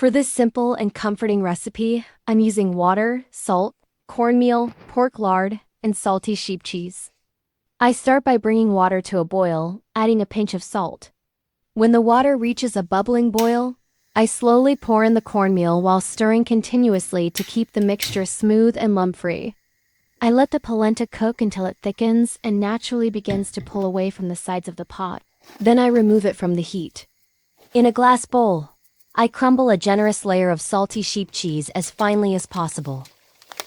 For this simple and comforting recipe, I'm using water, salt, cornmeal, pork lard, and salty sheep cheese. I start by bringing water to a boil, adding a pinch of salt. When the water reaches a bubbling boil, I slowly pour in the cornmeal while stirring continuously to keep the mixture smooth and lump-free. I let the polenta cook until it thickens and naturally begins to pull away from the sides of the pot. Then I remove it from the heat. In a glass bowl, I crumble a generous layer of salty sheep cheese as finely as possible.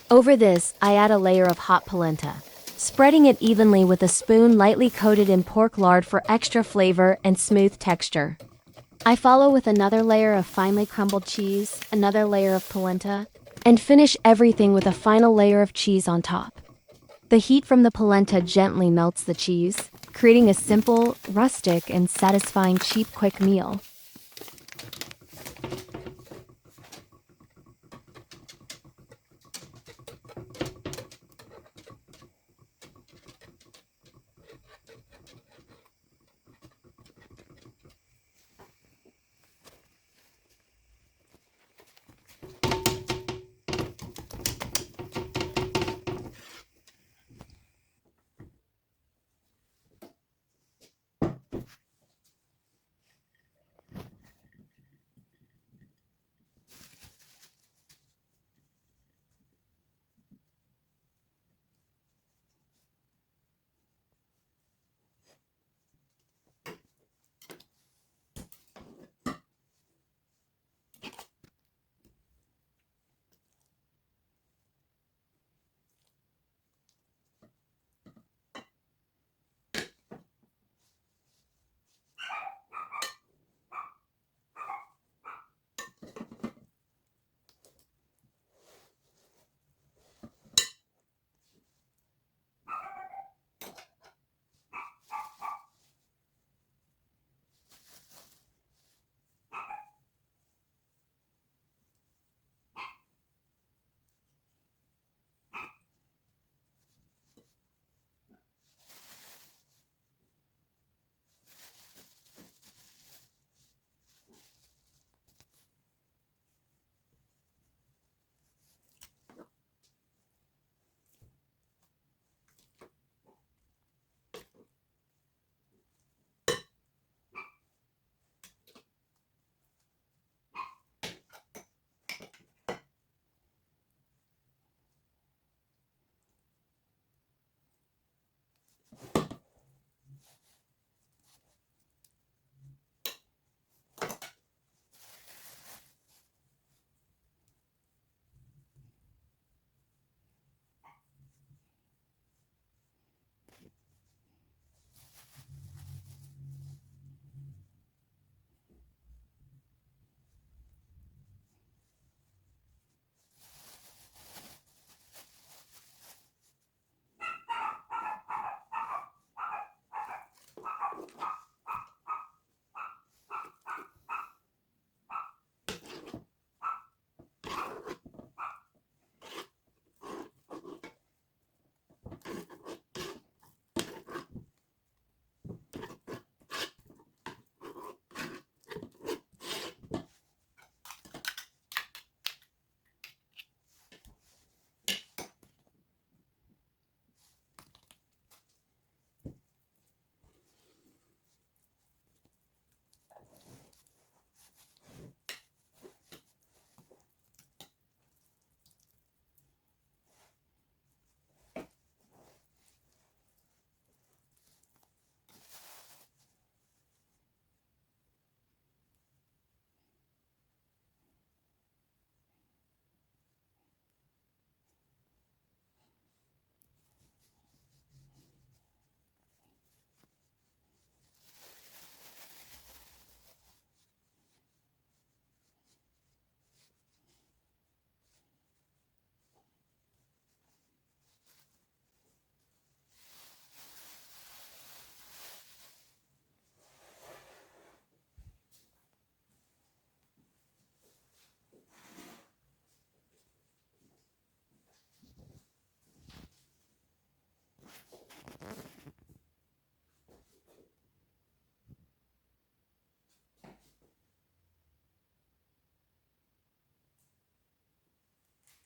Over this, I add a layer of hot polenta, spreading it evenly with a spoon lightly coated in pork lard for extra flavor and smooth texture. I follow with another layer of finely crumbled cheese, another layer of polenta, and finish everything with a final layer of cheese on top. The heat from the polenta gently melts the cheese, creating a simple, rustic, and satisfying cheap quick meal.